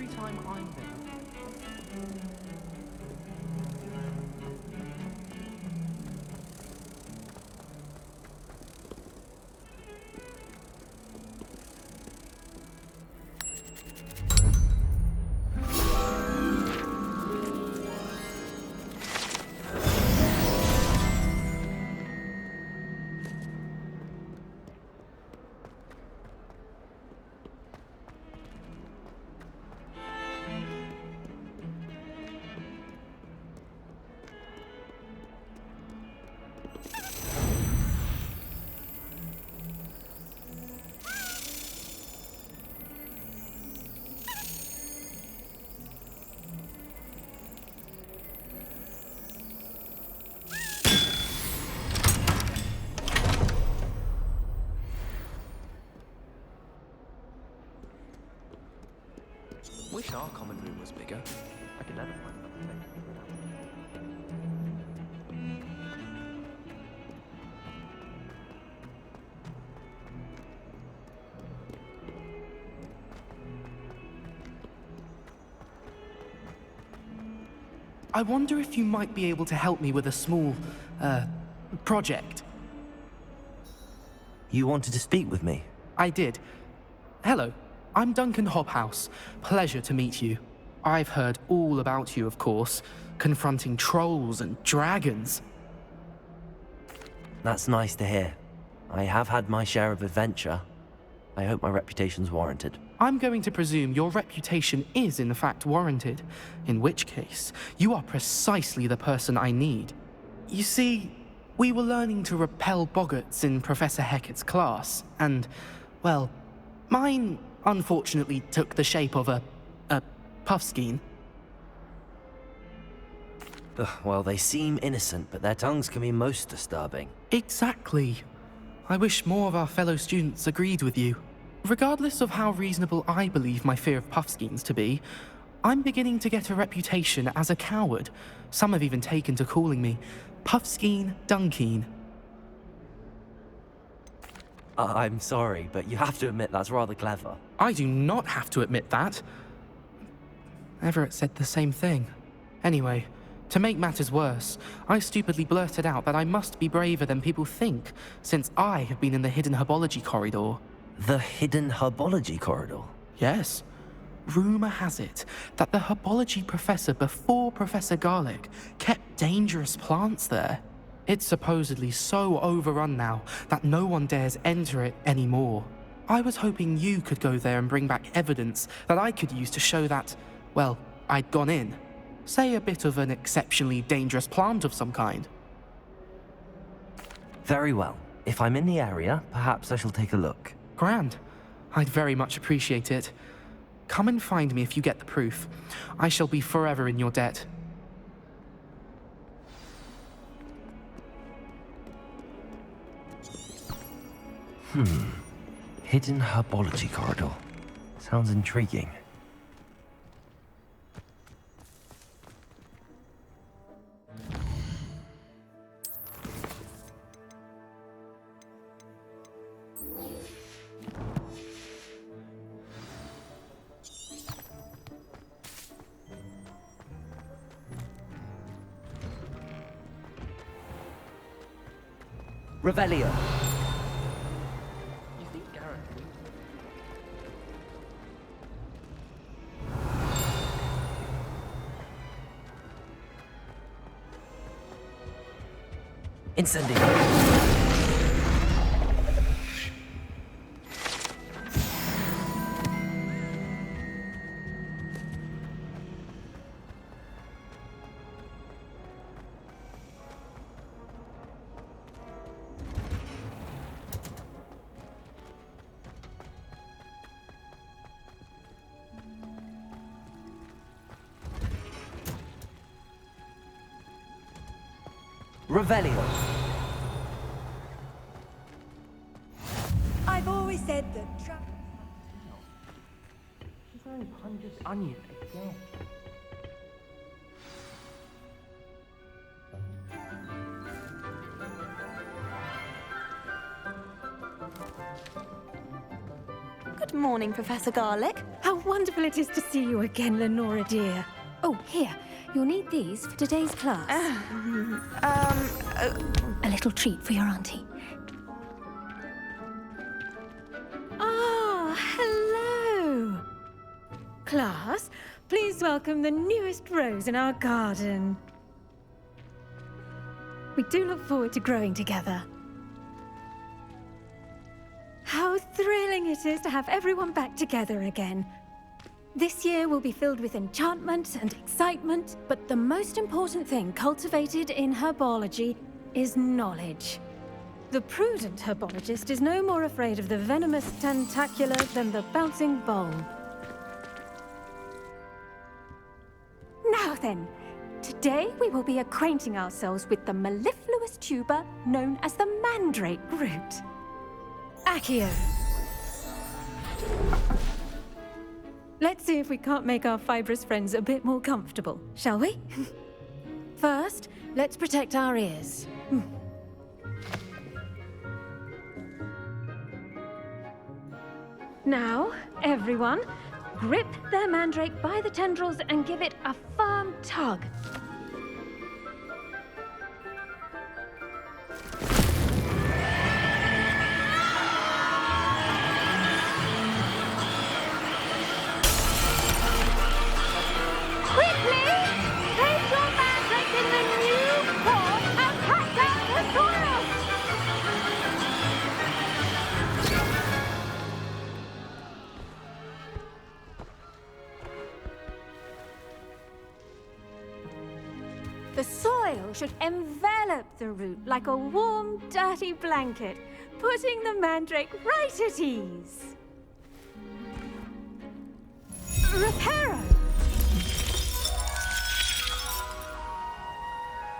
every time I'm there. Wish our common room was bigger. I could never find another thing. I wonder if you might be able to help me with a small, project. You wanted to speak with me? I did. Hello, I'm Duncan Hobhouse. Pleasure to meet you. I've heard all about you, of course, confronting trolls and dragons. That's nice to hear. I have had my share of adventure. I hope my reputation's warranted. I'm going to presume your reputation is in fact warranted, in which case, you are precisely the person I need. You see, we were learning to repel boggarts in Professor Hecat's class, and, well, mine unfortunately took the shape of a puffskein. Well, they seem innocent, but their tongues can be most disturbing. Exactly. I wish more of our fellow students agreed with you. Regardless of how reasonable I believe my fear of puffskeins to be, I'm beginning to get a reputation as a coward. Some have even taken to calling me Puffskeen Dunkeen. I'm sorry, but you have to admit that's rather clever. I do not have to admit that. Everett said the same thing. Anyway, to make matters worse, I stupidly blurted out that I must be braver than people think, since I have been in the hidden herbology corridor. The hidden herbology corridor? Yes. Rumor has it that the herbology professor before Professor Garlic kept dangerous plants there. It's supposedly so overrun now that no one dares enter it anymore. I was hoping you could go there and bring back evidence that I could use to show that, well, I'd gone in. Say a bit of an exceptionally dangerous plant of some kind. Very well. If I'm in the area, perhaps I shall take a look. Grand. I'd very much appreciate it. Come and find me if you get the proof. I shall be forever in your debt. Hidden herbology corridor. Sounds intriguing. Revelio. You think Gareth would? Incendio. Revelio. I've always said that She's wearing Punja's onion again. Good morning, Professor Garlick. How wonderful it is to see you again, Lenora dear. Oh, here. You'll need these for today's class. A little treat for your auntie. Ah, hello. Class, please welcome the newest rose in our garden. We do look forward to growing together. How thrilling it is to have everyone back together again. This year will be filled with enchantment and excitement, but the most important thing cultivated in herbology is knowledge. The prudent herbologist is no more afraid of the venomous tentacula than the bouncing vole. Now then, today we will be acquainting ourselves with the mellifluous tuber known as the mandrake root. Accio. Let's see if we can't make our fibrous friends a bit more comfortable, shall we? First, let's protect our ears. Now, everyone, grip their mandrake by the tendrils and give it a firm tug. The soil should envelop the root like a warm, dirty blanket, putting the mandrake right at ease. Reparo!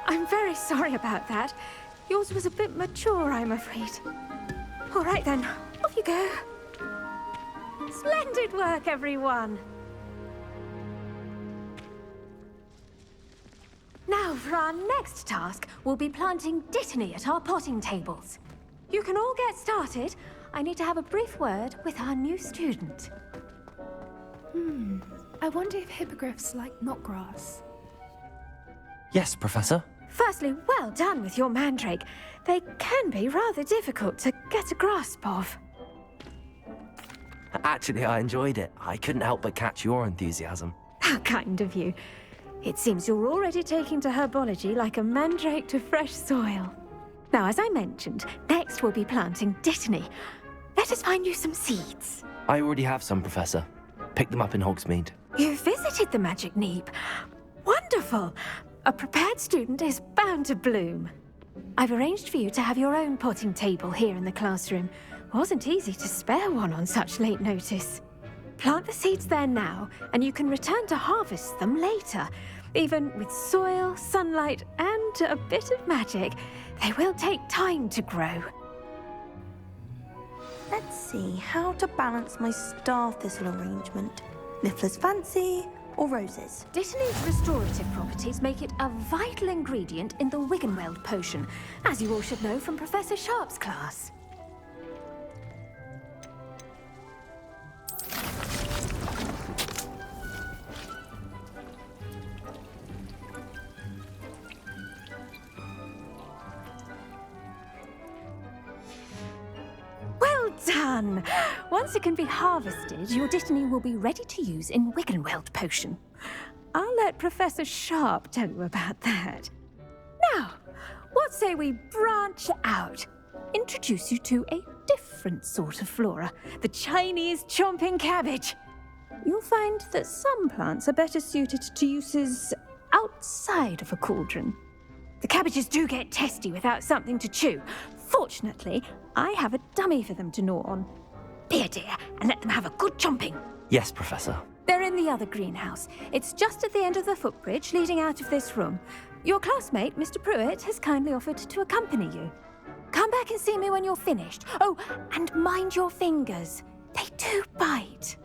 I'm very sorry about that. Yours was a bit mature, I'm afraid. All right then, off you go. Splendid work, everyone! Now, for our next task, we'll be planting dittany at our potting tables. You can all get started. I need to have a brief word with our new student. I wonder if hippogriffs like knotgrass. Yes, Professor. Firstly, well done with your mandrake. They can be rather difficult to get a grasp of. Actually, I enjoyed it. I couldn't help but catch your enthusiasm. How kind of you. It seems you're already taking to herbology like a mandrake to fresh soil. Now, as I mentioned, next we'll be planting dittany. Let us find you some seeds. I already have some, Professor. Picked them up in Hogsmeade. You visited the Magic Neep. Wonderful! A prepared student is bound to bloom. I've arranged for you to have your own potting table here in the classroom. Wasn't easy to spare one on such late notice. Plant the seeds there now, and you can return to harvest them later. Even with soil, sunlight, and a bit of magic, they will take time to grow. Let's see how to balance my star thistle arrangement. Niffler's fancy or roses? Dittany's restorative properties make it a vital ingredient in the Wiggenweld potion, as you all should know from Professor Sharp's class. Done! Once it can be harvested, your dittany will be ready to use in Wiggenweld potion. I'll let Professor Sharp tell you about that. Now, what say we branch out? Introduce you to a different sort of flora, the Chinese chomping cabbage. You'll find that some plants are better suited to uses outside of a cauldron. The cabbages do get testy without something to chew. Fortunately, I have a dummy for them to gnaw on. Here, dear, and let them have a good chomping. Yes, Professor. They're in the other greenhouse. It's just at the end of the footbridge leading out of this room. Your classmate, Mr. Pruitt, has kindly offered to accompany you. Come back and see me when you're finished. Oh, and mind your fingers. They do bite.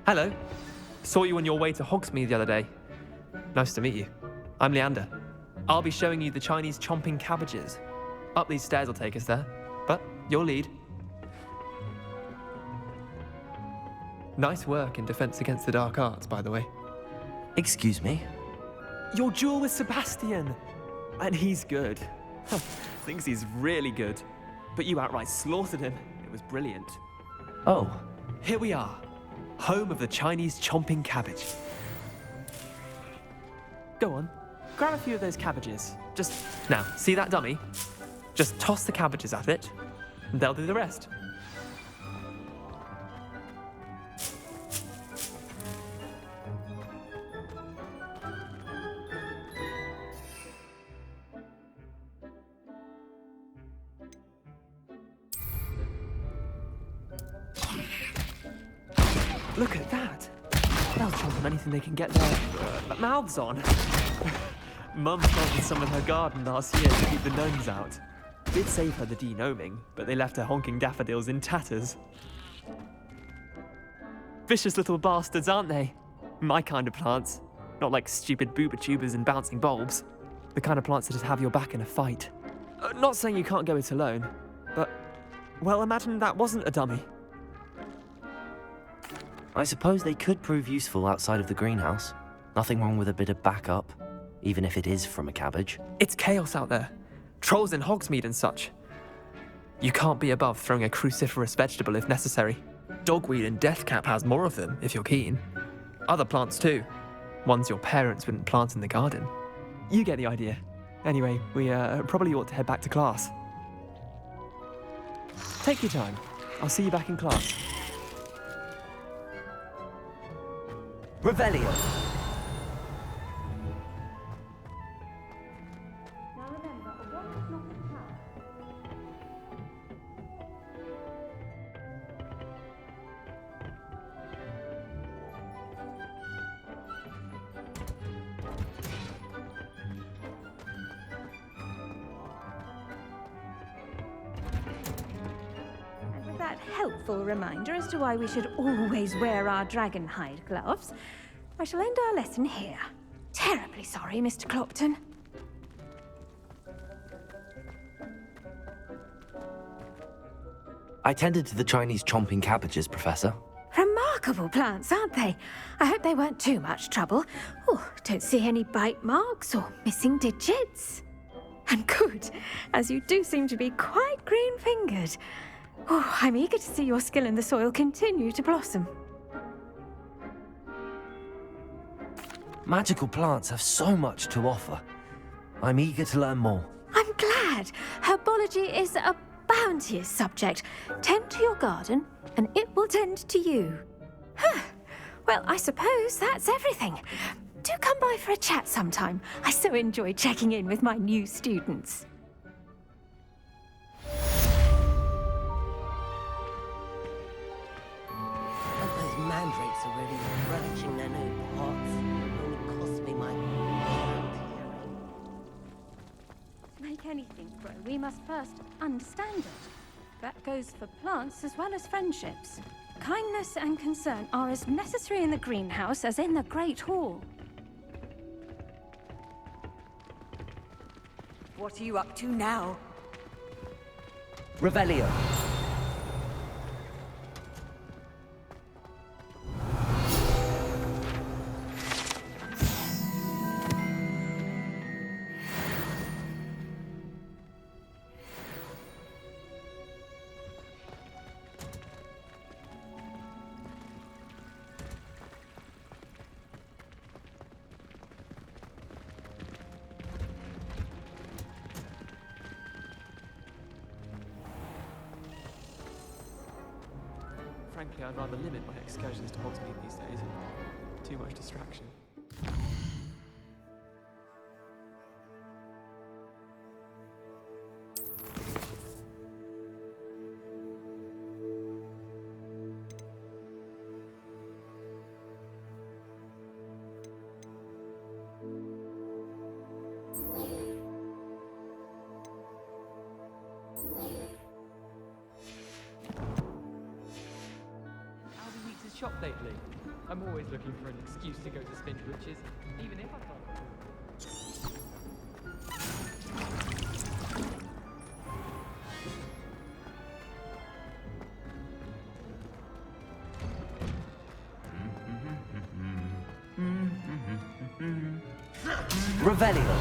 Hello. Saw you on your way to Hogsmeade the other day. Nice to meet you. I'm Leander. I'll be showing you the Chinese chomping cabbages. Up these stairs will take us there. your lead. Nice work in Defense Against the Dark Arts, by the way. Excuse me? Your duel with Sebastian! And he's good. Thinks he's really good. But you outright slaughtered him. It was brilliant. Oh, Here we are. Home of the Chinese chomping cabbage. Go on. Grab a few of those cabbages. Just... Now, see that dummy? Just toss the cabbages at it, and they'll do the rest. Look at that! They'll chomp on anything they can get their mouths on. Mum planted some in her garden last year to keep the gnomes out. Did save her the de-gnoming, but they left her honking daffodils in tatters. Vicious little bastards, aren't they? My kind of plants. Not like stupid booba tubers and bouncing bulbs. The kind of plants that'd have your back in a fight. Not saying you can't go it alone, but... Well, imagine that wasn't a dummy. I suppose they could prove useful outside of the greenhouse. Nothing wrong with a bit of backup, even if it is from a cabbage. It's chaos out there. Trolls in Hogsmeade and such. You can't be above throwing a cruciferous vegetable if necessary. Dogweed and deathcap has more of them, if you're keen. Other plants too. Ones your parents wouldn't plant in the garden. You get the idea. Anyway, we probably ought to head back to class. Take your time. I'll see you back in class. Revelio! Now remember, a wand is not a power. And with that helpful reminder as to why we should always wear our dragon hide gloves, I shall end our lesson here. Terribly sorry, Mr. Clopton. I tended to the Chinese chomping cabbages, Professor. Remarkable plants, aren't they? I hope they weren't too much trouble. Oh, don't see any bite marks or missing digits. And good, as you do seem to be quite green-fingered. Oh, I'm eager to see your skill in the soil continue to blossom. Magical plants have so much to offer. I'm eager to learn more. I'm glad. Herbology is a bounteous subject. Tend to your garden, and it will tend to you. Huh. Well, I suppose that's everything. Do come by for a chat sometime. I so enjoy checking in with my new students. But those mandrakes are really relishing their new pots. Only cost me my hearing. To make anything grow, we must first understand it. That goes for plants as well as friendships. Kindness and concern are as necessary in the greenhouse as in the Great Hall. What are you up to now? Revelio! Frankly, I'd rather limit my excursions to Hogsmeade these days. Too much distraction. Shop lately. I'm always looking for an excuse to go to Spindriches, even if I can't. Revelio.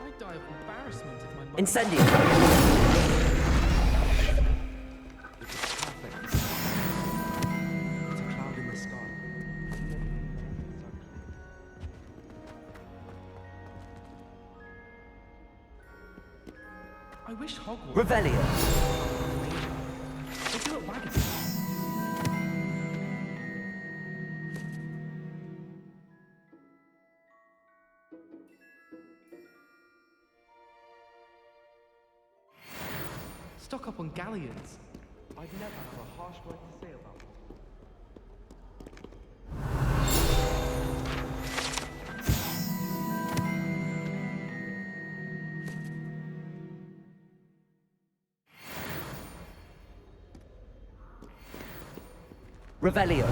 I'd die of embarrassment if my mum... Incendio. It's a cloud in the sky. I wish Hogwarts... Revelio. They do it wagon. Stock up on galleons. I'd never have a harsh word to say about them. Revelio.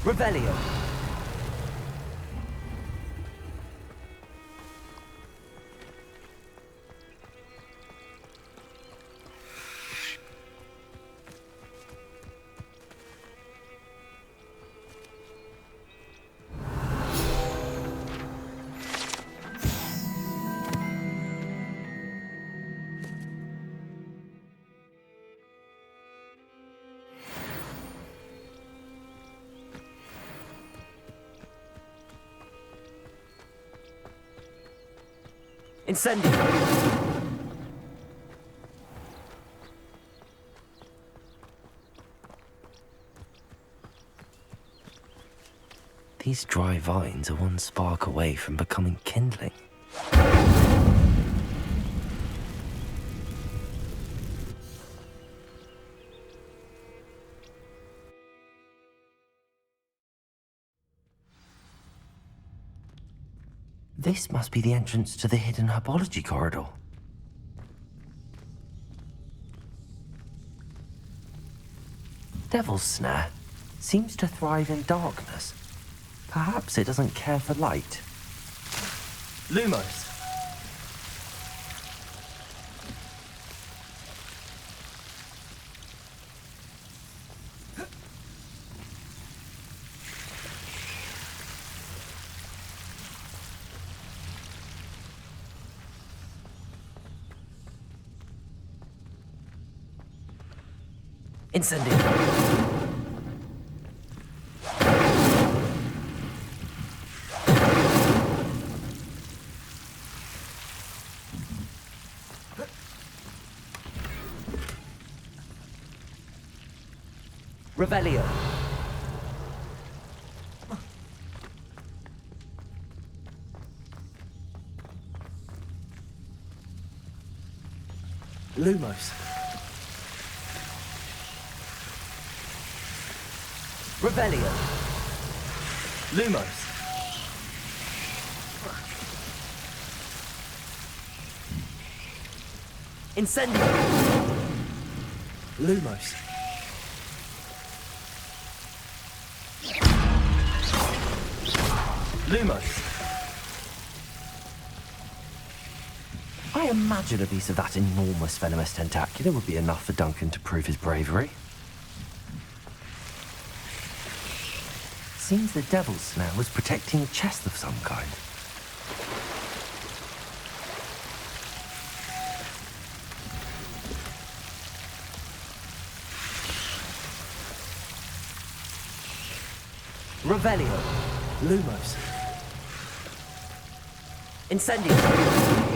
Revelio. Incendio. These dry vines are one spark away from becoming kindling. This must be the entrance to the hidden herbology corridor. Devil's Snare seems to thrive in darkness. Perhaps it doesn't care for light. Lumos. Incendio. Revelio. Lumos. Revelio. Lumos. Incendio. Lumos. Lumos. I imagine a piece of that enormous venomous tentacula would be enough for Duncan to prove his bravery. Seems the Devil's Snare was protecting a chest of some kind. Revelio. Lumos. Incendio.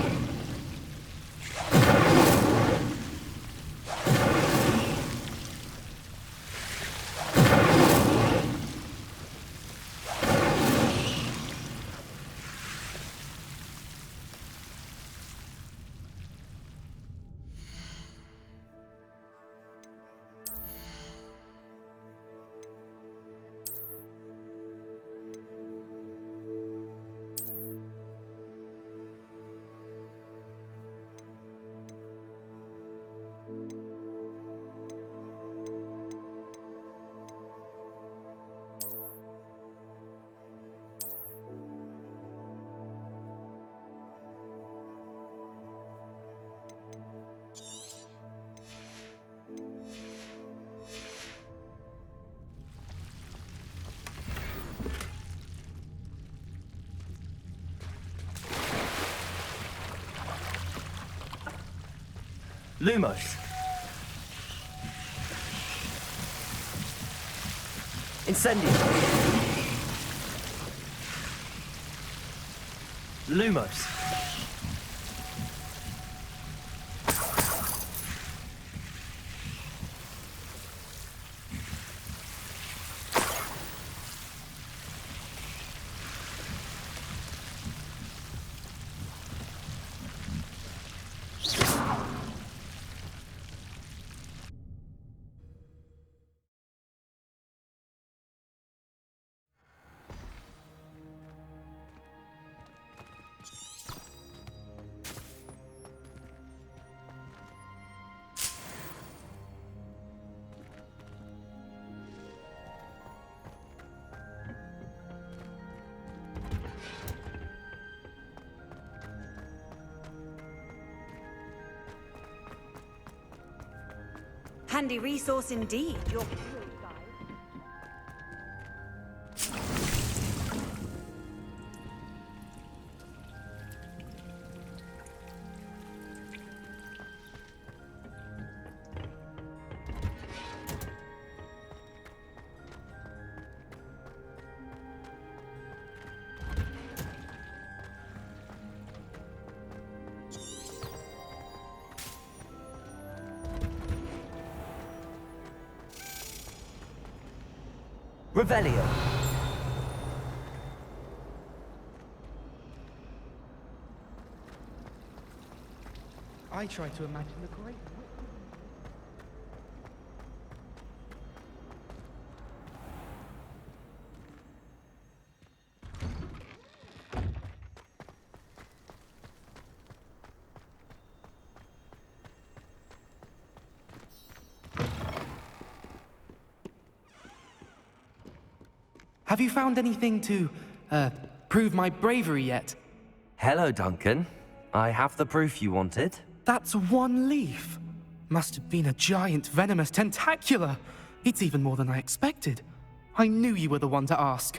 Lumos. Incendio. Lumos. Handy resource indeed. Your Revelio. I try to imagine the great... Have you found anything to, prove my bravery yet? Hello, Duncan. I have the proof you wanted. That's one leaf. Must have been a giant venomous tentacula. It's even more than I expected. I knew you were the one to ask.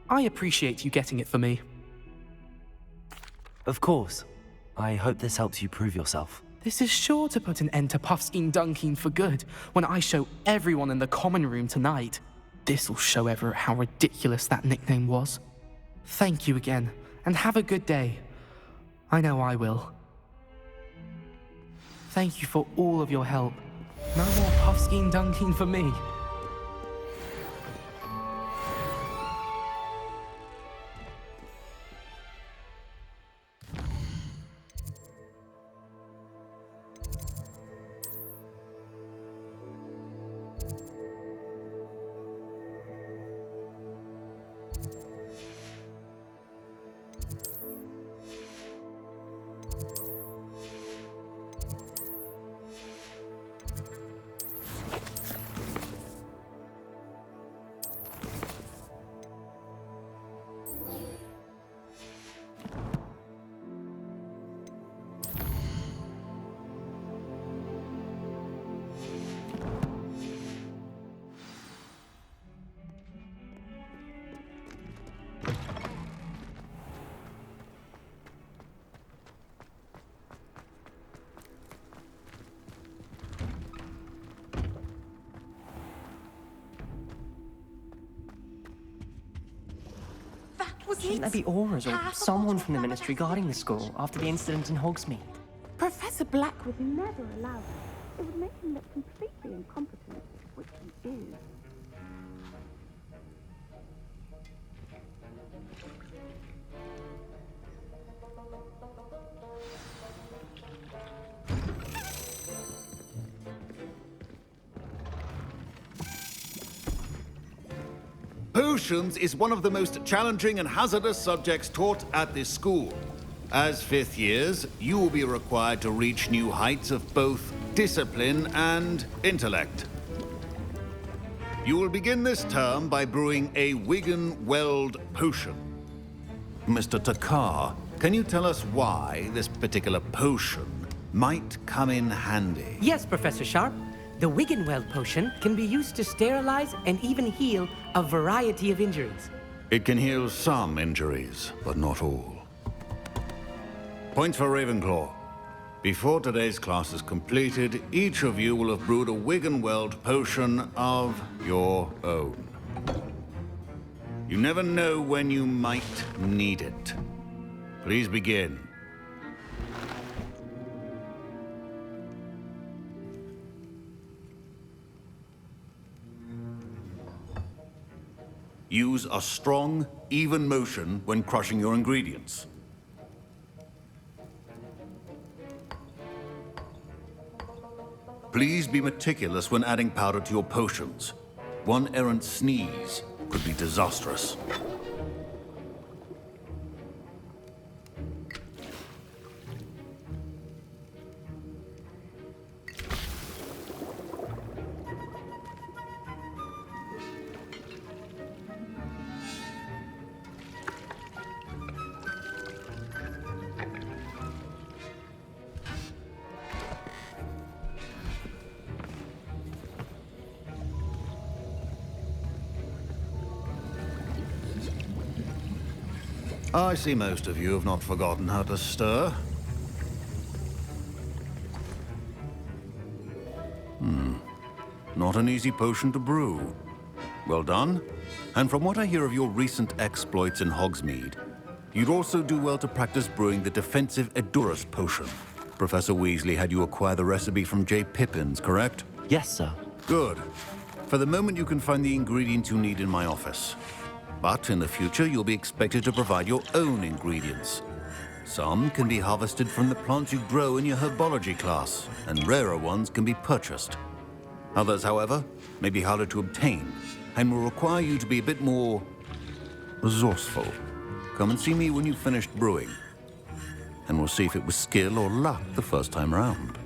I appreciate you getting it for me. Of course. I hope this helps you prove yourself. This is sure to put an end to Puffskein Dunkeen for good when I show everyone in the common room tonight. This'll show Everett how ridiculous that nickname was. Thank you again, and have a good day. I know I will. Thank you for all of your help. No more Puffskein Dunkeen for me. Shouldn't there be auras or someone from the Ministry guarding the school after the incident in Hogsmeade? Professor Black would never allow it. It would make him look completely incompetent, which he is. Potions is one of the most challenging and hazardous subjects taught at this school. As fifth years, you will be required to reach new heights of both discipline and intellect. You will begin this term by brewing a Wigan-Weld potion. Mr. Takar, can you tell us why this particular potion might come in handy? Yes, Professor Sharp. The Wigan-Weld potion can be used to sterilize and even heal a variety of injuries. It can heal some injuries, but not all. Points for Ravenclaw. Before today's class is completed, each of you will have brewed a Wiggenweld potion of your own. You never know when you might need it. Please begin. Use a strong, even motion when crushing your ingredients. Please be meticulous when adding powder to your potions. One errant sneeze could be disastrous. I see most of you have not forgotten how to stir. Not an easy potion to brew. Well done. And from what I hear of your recent exploits in Hogsmeade, you'd also do well to practice brewing the defensive Edurus potion. Professor Weasley had you acquire the recipe from J. Pippins, correct? Yes, sir. Good. For the moment, you can find the ingredients you need in my office. But in the future, you'll be expected to provide your own ingredients. Some can be harvested from the plants you grow in your herbology class, and rarer ones can be purchased. Others, however, may be harder to obtain, and will require you to be a bit more resourceful. Come and see me when you've finished brewing, and we'll see if it was skill or luck the first time around.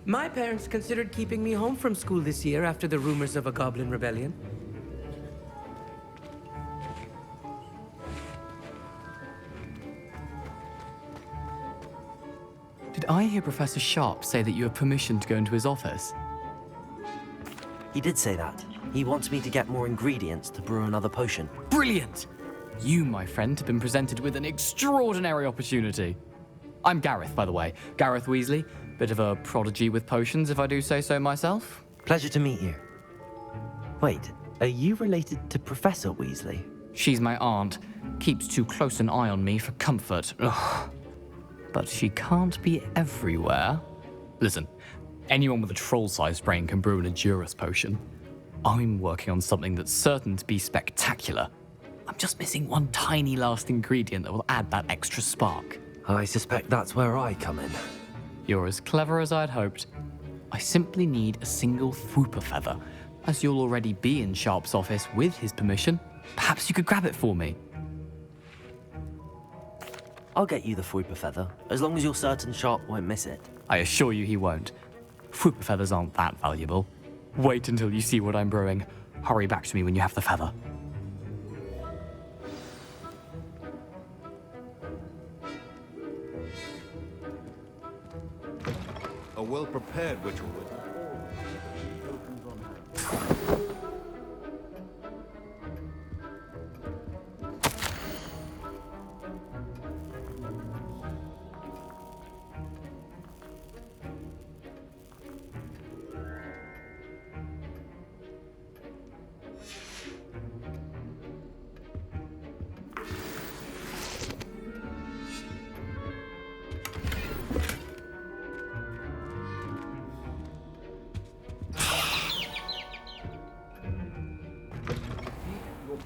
My parents considered keeping me home from school this year after the rumors of a goblin rebellion. Did I hear Professor Sharp say that you have permission to go into his office? He did say that. He wants me to get more ingredients to brew another potion. Brilliant! You, my friend, have been presented with an extraordinary opportunity. I'm Gareth, by the way. Gareth Weasley. Bit of a prodigy with potions, if I do say so myself. Pleasure to meet you. Wait, are you related to Professor Weasley? She's my aunt. Keeps too close an eye on me for comfort. Ugh. But she can't be everywhere. Listen, anyone with a troll-sized brain can brew an Edurus potion. I'm working on something that's certain to be spectacular. I'm just missing one tiny last ingredient that will add that extra spark. I suspect that's where I come in. You're as clever as I'd hoped. I simply need a single Fwooper feather. As you'll already be in Sharp's office with his permission, perhaps you could grab it for me. I'll get you the Fwooper feather, as long as you're certain Sharp won't miss it. I assure you he won't. Fwooper feathers aren't that valuable. Wait until you see what I'm brewing. Hurry back to me when you have the feather. A well-prepared ritual with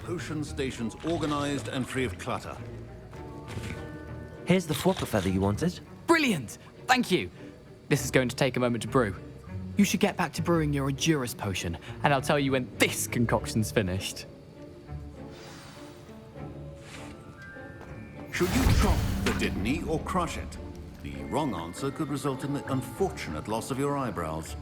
potion stations organized and free of clutter. Here's the Fwooper feather you wanted. Brilliant! Thank you! This is going to take a moment to brew. You should get back to brewing your Edurus potion, and I'll tell you when this concoction's finished. Should you chop the Didney or crush it? The wrong answer could result in the unfortunate loss of your eyebrows.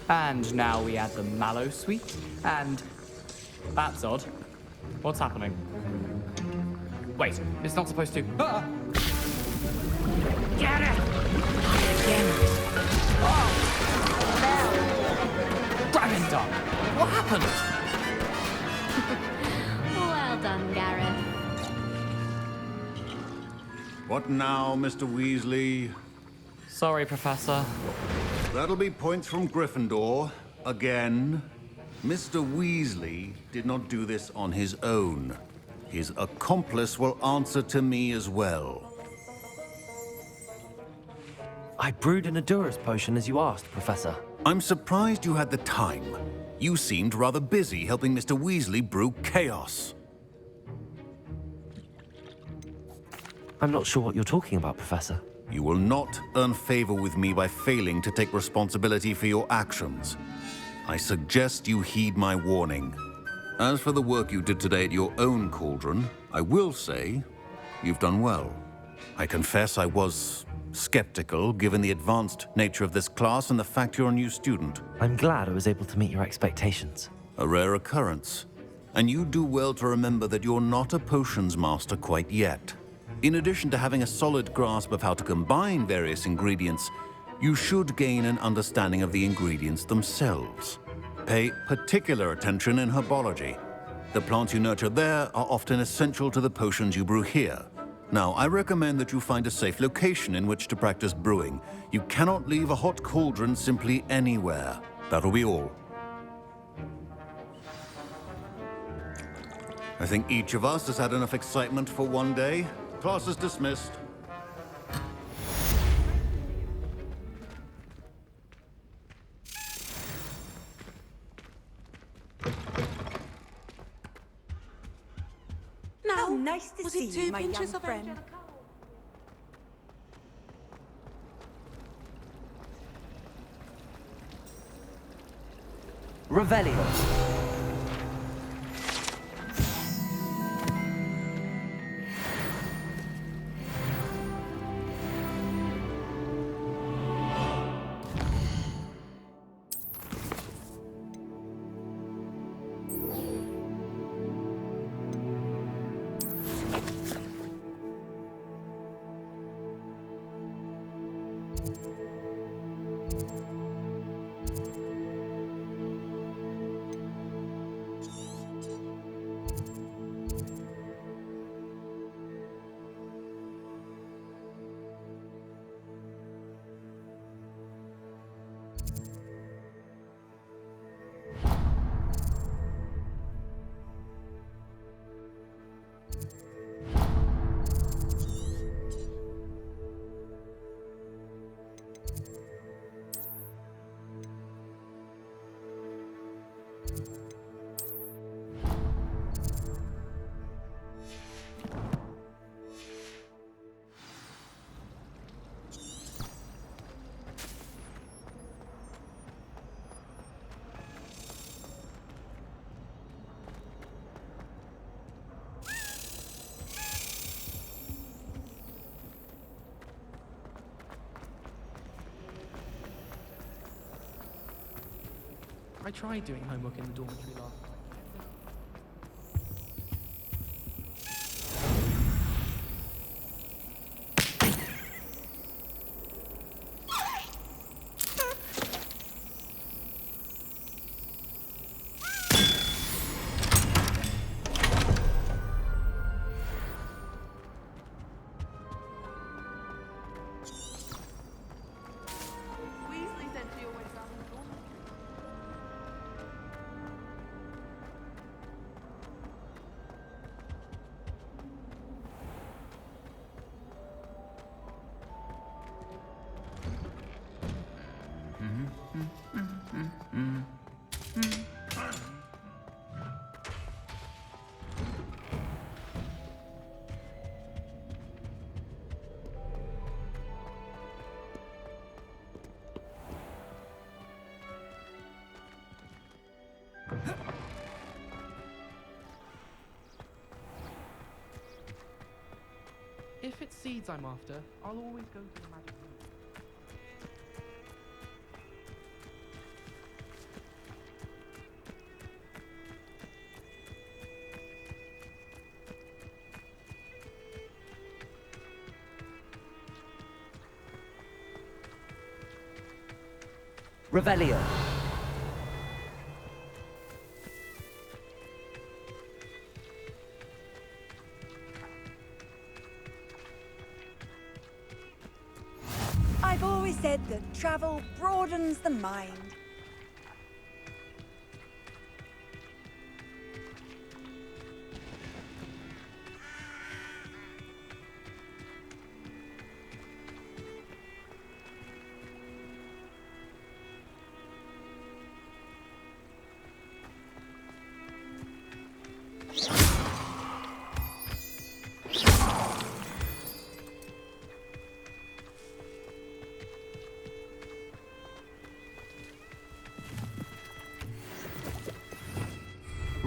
And now we add the mallow sweet, and... That's odd. What's happening? Wait, it's not supposed to... Ah! Get it! Dragon Dog! What happened? Well done, Gareth. What now, Mr. Weasley? Sorry, Professor. That'll be points from Gryffindor. Again. Mr. Weasley did not do this on his own. His accomplice will answer to me as well. I brewed an Adurus potion as you asked, Professor. I'm surprised you had the time. You seemed rather busy helping Mr. Weasley brew chaos. I'm not sure what you're talking about, Professor. You will not earn favor with me by failing to take responsibility for your actions. I suggest you heed my warning. As for the work you did today at your own cauldron, I will say you've done well. I confess I was skeptical, given the advanced nature of this class and the fact you're a new student. I'm glad I was able to meet your expectations. A rare occurrence. And you do well to remember that you're not a potions master quite yet. In addition to having a solid grasp of how to combine various ingredients, you should gain an understanding of the ingredients themselves. Pay particular attention in herbology. The plants you nurture there are often essential to the potions you brew here. Now, I recommend that you find a safe location in which to practice brewing. You cannot leave a hot cauldron simply anywhere. That'll be all. I think each of us has had enough excitement for one day. Class is dismissed. Now, nice to see you, my young friend. Revelio. I tried doing homework in the dormitory last night. If it's seeds I'm after, I'll always go to the magic room. Revelio. I've always said that travel broadens the mind.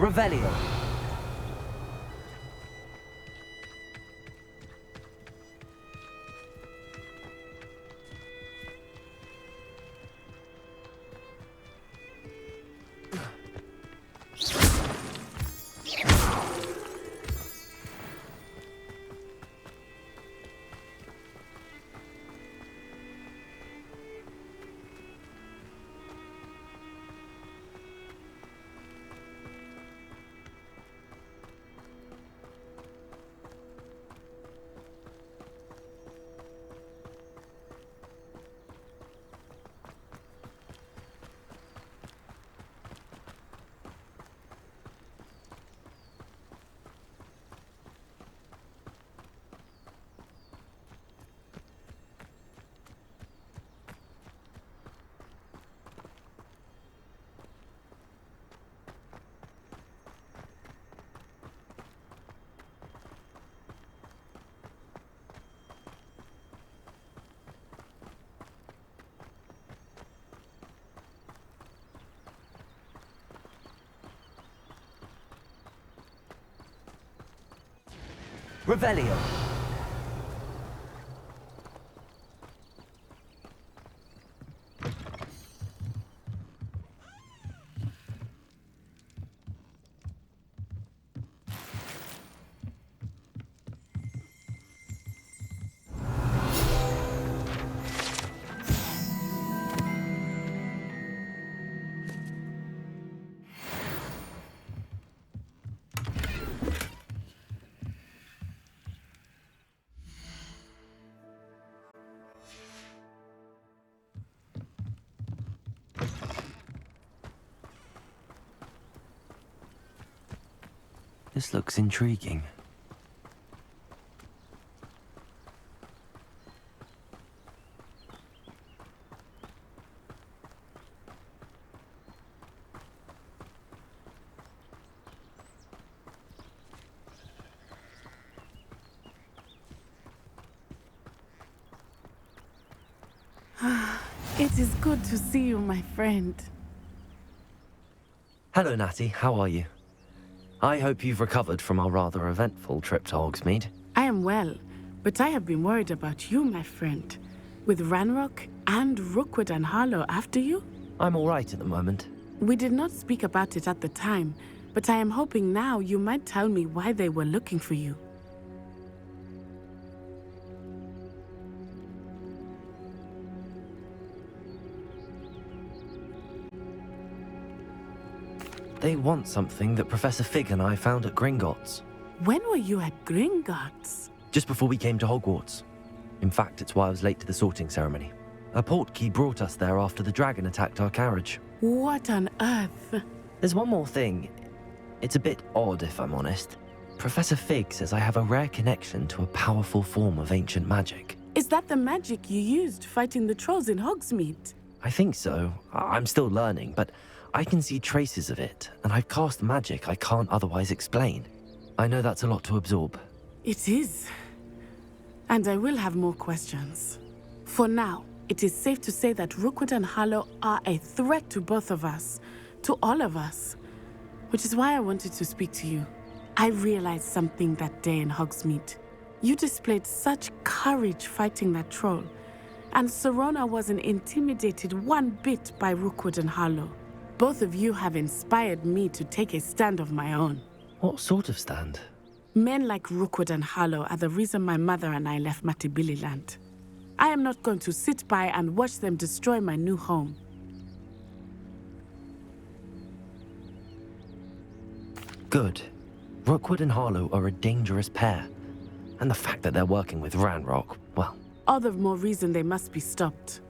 Revelio. Revelio. This looks intriguing. It is good to see you, my friend. Hello, Natty. How are you? I hope you've recovered from our rather eventful trip to Hogsmeade. I am well, but I have been worried about you, my friend. With Ranrock and Rookwood and Harlow after you? I'm all right at the moment. We did not speak about it at the time, but I am hoping now you might tell me why they were looking for you. They want something that Professor Fig and I found at Gringotts. When were you at Gringotts? Just before we came to Hogwarts. In fact, it's why I was late to the sorting ceremony. A portkey brought us there after the dragon attacked our carriage. What on earth? There's one more thing. It's a bit odd, if I'm honest. Professor Fig says I have a rare connection to a powerful form of ancient magic. Is that the magic you used fighting the trolls in Hogsmeade? I think so. I'm still learning, but I can see traces of it, and I've cast magic I can't otherwise explain. I know that's a lot to absorb. It is. And I will have more questions. For now, it is safe to say that Rookwood and Harlow are a threat to both of us, to all of us. Which is why I wanted to speak to you. I realized something that day in Hogsmeade. You displayed such courage fighting that troll, and Serona wasn't intimidated one bit by Rookwood and Harlow. Both of you have inspired me to take a stand of my own. What sort of stand? Men like Rookwood and Harlow are the reason my mother and I left Matibili Land. I am not going to sit by and watch them destroy my new home. Good. Rookwood and Harlow are a dangerous pair. And the fact that they're working with Ranrock, well... All the more reason they must be stopped.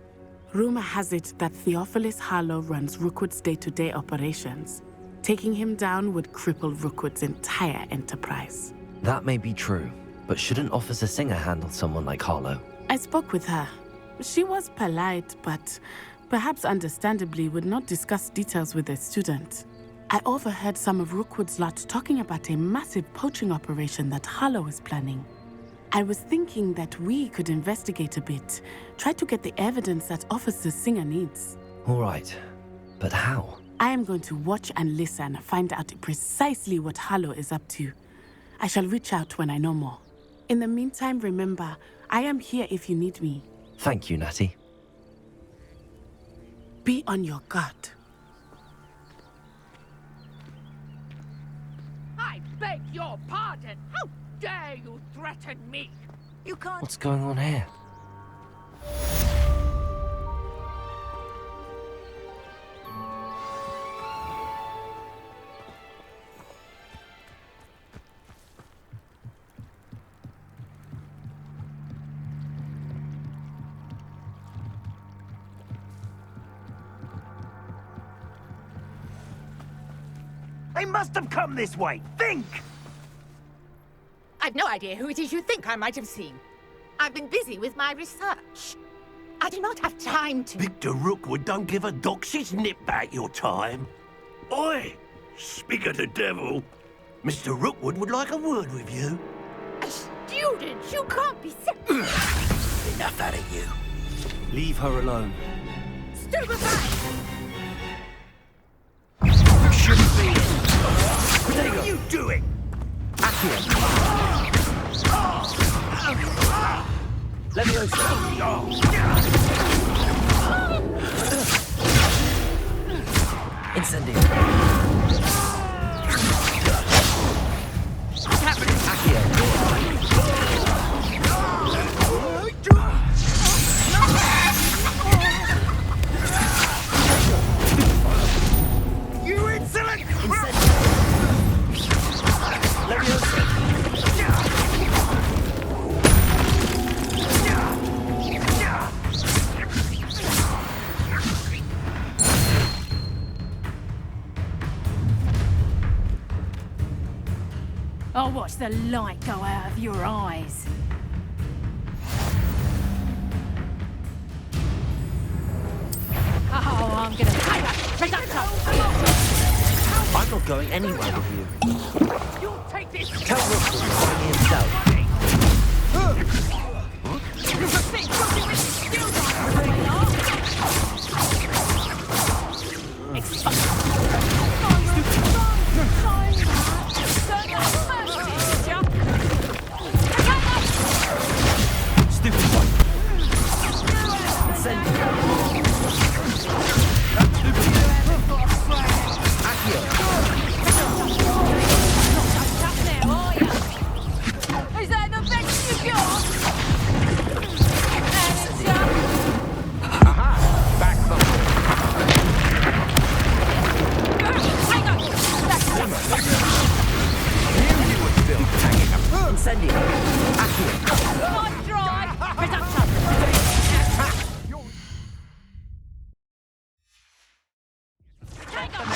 Rumor has it that Theophilus Harlow runs Rookwood's day-to-day operations. Taking him down would cripple Rookwood's entire enterprise. That may be true, but shouldn't Officer Singer handle someone like Harlow? I spoke with her. She was polite, but perhaps understandably would not discuss details with a student. I overheard some of Rookwood's lot talking about a massive poaching operation that Harlow is planning. I was thinking that we could investigate a bit, try to get the evidence that Officer Singer needs. All right, but how? I am going to watch and listen, find out precisely what Harlow is up to. I shall reach out when I know more. In the meantime, remember, I am here if you need me. Thank you, Natty. Be on your guard. I beg your pardon. How dare you threaten me? You can't... What's going on here? They must have come this way. Think! I've no idea who it is you think I might have seen. I've been busy with my research. I do not have time to... Victor Rookwood don't give a doxy's nip back your time. Oi! Speak of the devil. Mr. Rookwood would like a word with you. A student? You can't be serious. Enough out of you. Leave her alone. Stupefy! You shouldn't be here. What are you doing? Incendio. What's happening? You insolent! I'll watch the light go out of your eyes. Oh, I'm gonna pay that. I'm not going anywhere with you. You'll take this. Tell Rookwood to find me himself. You think something with skills Stupid one. Send it. Is that the best you got? Back the Hang on! Knew you were still hanging up. Incendio. Nice try! Reduction! Hang on!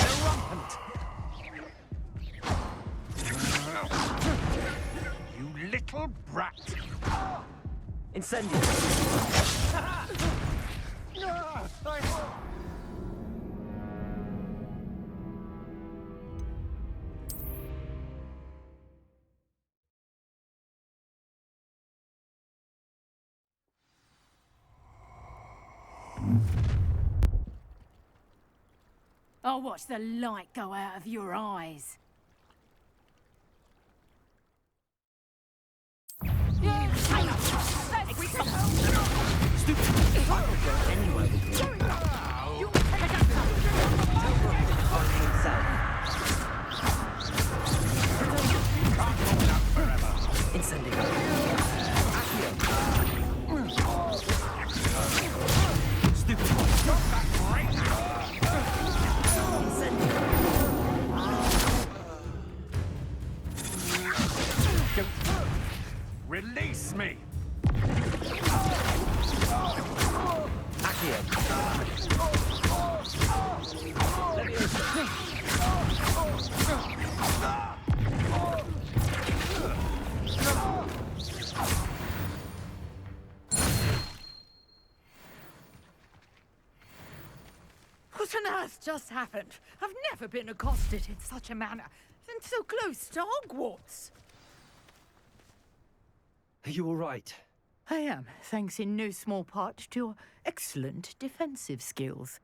You little brat. Incendio. I'll watch the light go out of your eyes. just happened? I've never been accosted in such a manner, and so close to Hogwarts. Are you all right? I am, thanks in no small part to your excellent defensive skills.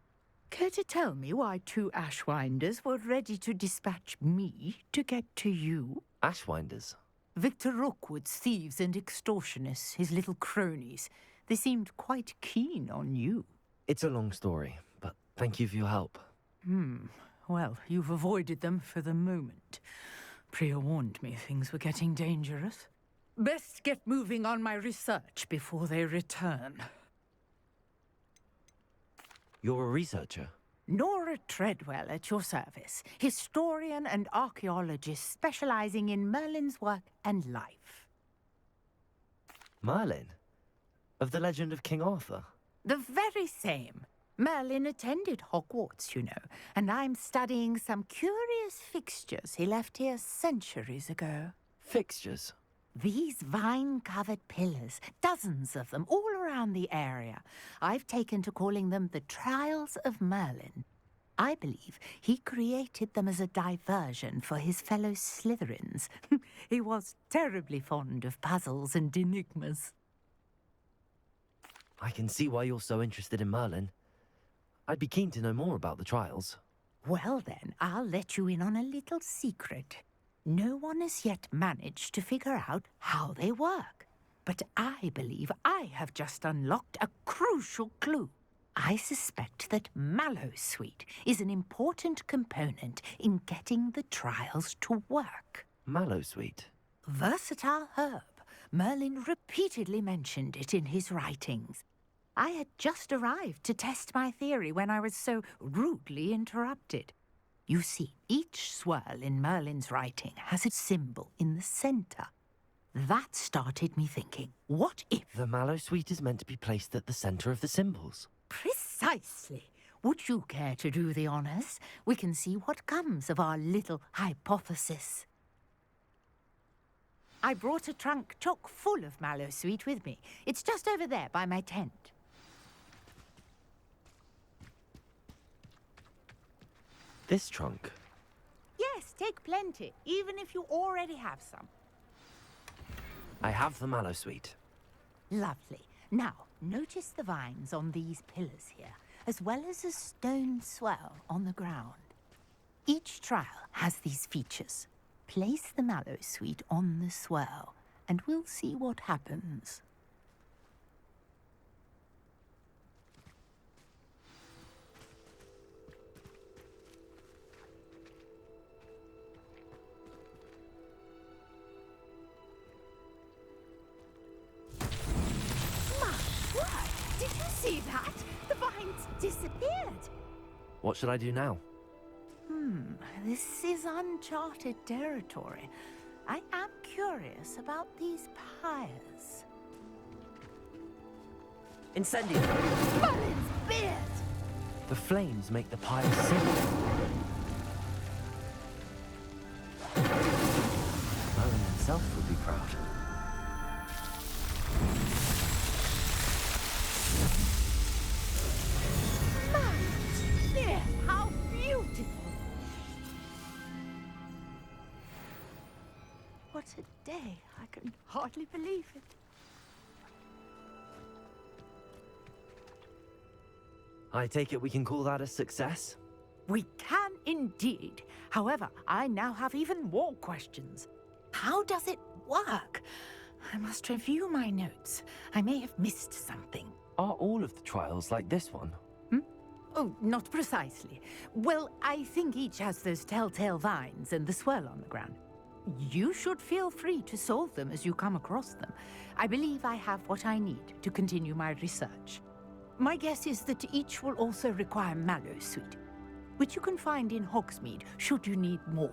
Care to tell me why 2 Ashwinders were ready to dispatch me to get to you? Ashwinders? Victor Rookwood's thieves and extortionists, his little cronies. They seemed quite keen on you. It's a long story, but thank you for your help. Well, you've avoided them for the moment. Priya warned me things were getting dangerous. Best get moving on my research before they return. You're a researcher? Nora Treadwell at your service, historian and archaeologist specializing in Merlin's work and life. Merlin? Of the legend of King Arthur? The very same. Merlin attended Hogwarts, you know, and I'm studying some curious fixtures he left here centuries ago. Fixtures? These vine-covered pillars, dozens of them, all around the area. I've taken to calling them the Trials of Merlin. I believe he created them as a diversion for his fellow Slytherins. He was terribly fond of puzzles and enigmas. I can see why you're so interested in Merlin. I'd be keen to know more about the trials. Well then, I'll let you in on a little secret. No one has yet managed to figure out how they work. But I believe I have just unlocked a crucial clue. I suspect that Mallowsweet is an important component in getting the trials to work. Mallowsweet? Versatile herb. Merlin repeatedly mentioned it in his writings. I had just arrived to test my theory when I was so rudely interrupted. You see, each swirl in Merlin's writing has a symbol in the center. That started me thinking, what if... The Mallowsweet is meant to be placed at the center of the symbols. Precisely. Would you care to do the honors? We can see what comes of our little hypothesis. I brought a trunk chock full of Mallowsweet with me. It's just over there by my tent. This trunk? Yes, take plenty, even if you already have some. I have the Mallowsweet. Lovely. Now, notice the vines on these pillars here, as well as a stone swell on the ground. Each trial has these features. Place the Mallowsweet on the swirl, and we'll see what happens. Did you see that? The vines disappeared. What should I do now? This is uncharted territory. I am curious about these pyres. Incendio! Merlin's beard! The flames make the pyre sing. Merlin himself would be proud. Merlin's beard! How beautiful! What a day. I can hardly believe it. I take it we can call that a success? We can indeed. However, I now have even more questions. How does it work? I must review my notes. I may have missed something. Are all of the trials like this one? Oh, not precisely. Well, I think each has those telltale vines and the swirl on the ground. You should feel free to solve them as you come across them. I believe I have what I need to continue my research. My guess is that each will also require Mallowsweet, which you can find in Hogsmeade should you need more.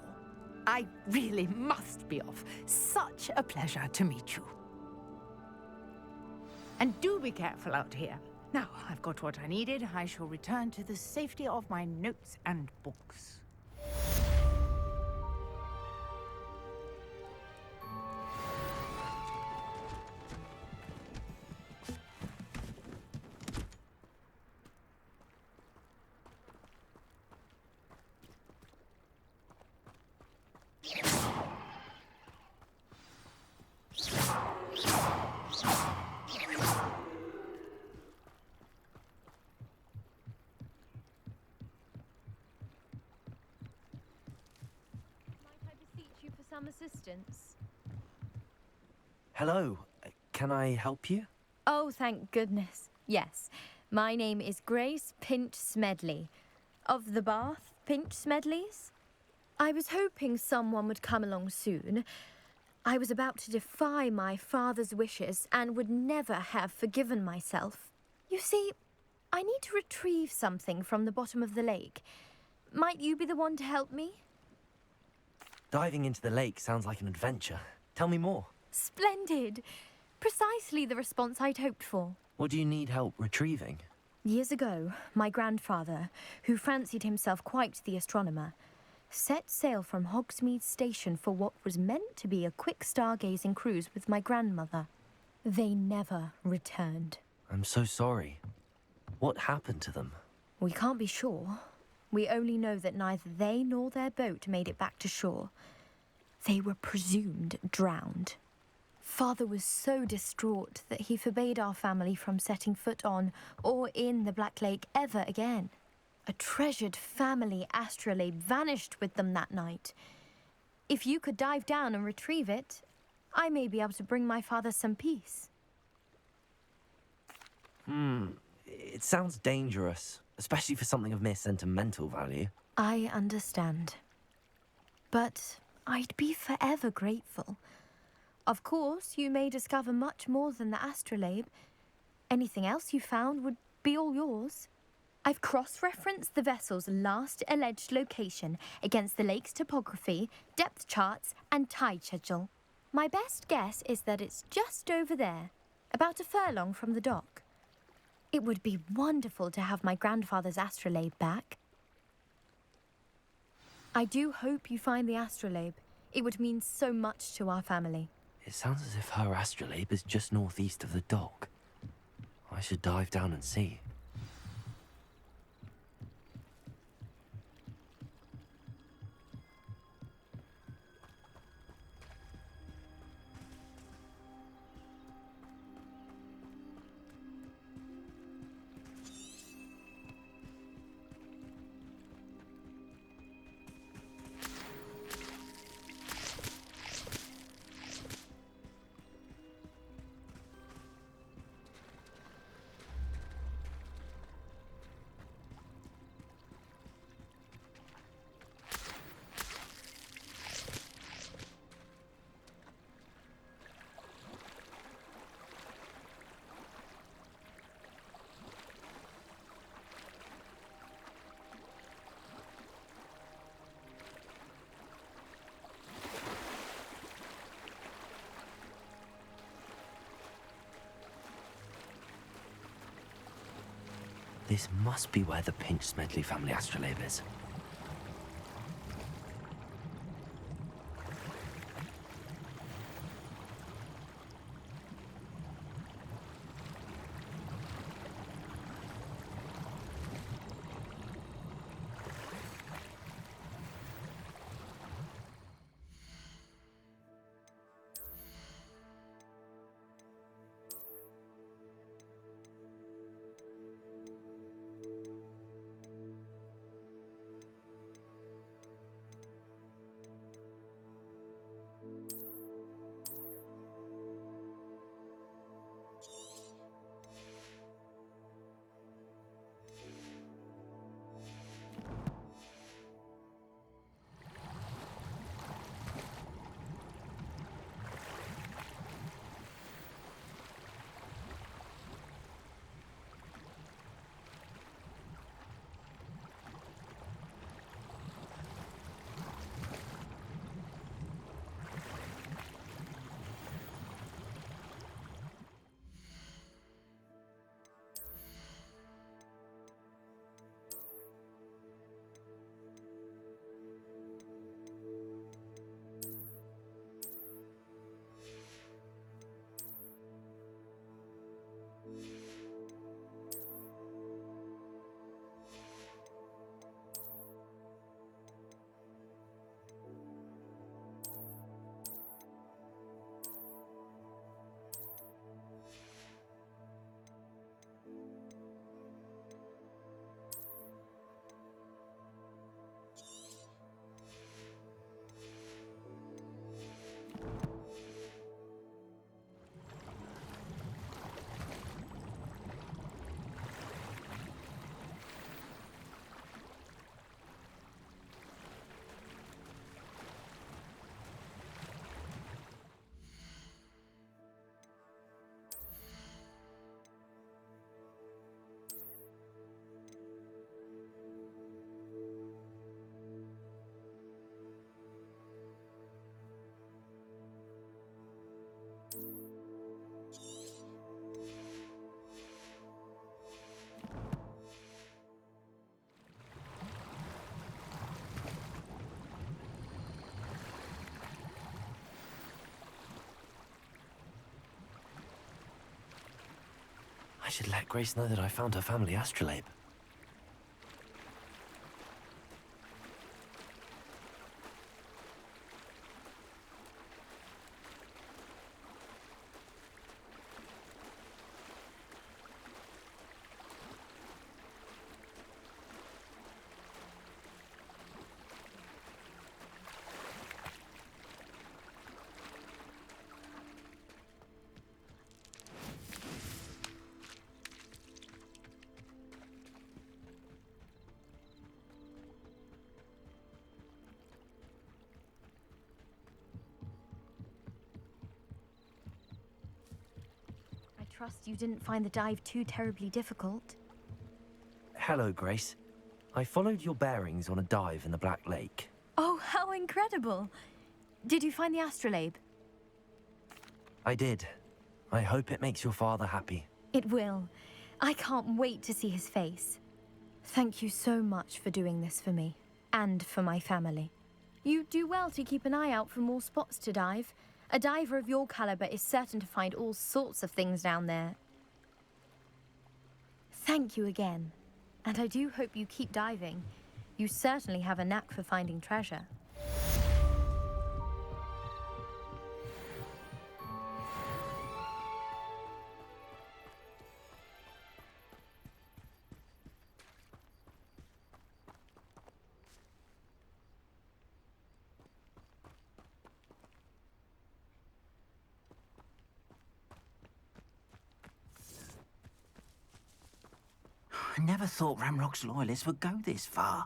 I really must be off. Such a pleasure to meet you. And do be careful out here. Now, I've got what I needed. I shall return to the safety of my notes and books. some assistance? Hello. Can I help you? Oh, thank goodness. Yes. My name is Grace Pinch Smedley. Of the Bath Pinch Smedleys? I was hoping someone would come along soon. I was about to defy my father's wishes and would never have forgiven myself. You see, I need to retrieve something from the bottom of the lake. Might you be the one to help me? Diving into the lake sounds like an adventure. Tell me more. Splendid! Precisely the response I'd hoped for. What do you need help retrieving? Years ago, my grandfather, who fancied himself quite the astronomer, set sail from Hogsmeade Station for what was meant to be a quick stargazing cruise with my grandmother. They never returned. I'm so sorry. What happened to them? We can't be sure. We only know that neither they nor their boat made it back to shore. They were presumed drowned. Father was so distraught that he forbade our family from setting foot on or in the Black Lake ever again. A treasured family astrolabe vanished with them that night. If you could dive down and retrieve it, I may be able to bring my father some peace. It sounds dangerous, especially for something of mere sentimental value. I understand. But I'd be forever grateful. Of course, you may discover much more than the astrolabe. Anything else you found would be all yours. I've cross-referenced the vessel's last alleged location against the lake's topography, depth charts, and tide schedule. My best guess is that it's just over there, about a furlong from the dock. It would be wonderful to have my grandfather's astrolabe back. I do hope you find the astrolabe. It would mean so much to our family. It sounds as if her astrolabe is just northeast of the dock. I should dive down and see. This must be where the Pinch Smedley family astrolabe is. I should let Grace know that I found her family astrolabe. I trust you didn't find the dive too terribly difficult. Hello, Grace. I followed your bearings on a dive in the Black Lake. Oh, how incredible! Did you find the astrolabe? I did. I hope it makes your father happy. It will. I can't wait to see his face. Thank you so much for doing this for me, and for my family. You do well to keep an eye out for more spots to dive. A diver of your caliber is certain to find all sorts of things down there. Thank you again. And I do hope you keep diving. You certainly have a knack for finding treasure. I never thought Ramrock's loyalists would go this far.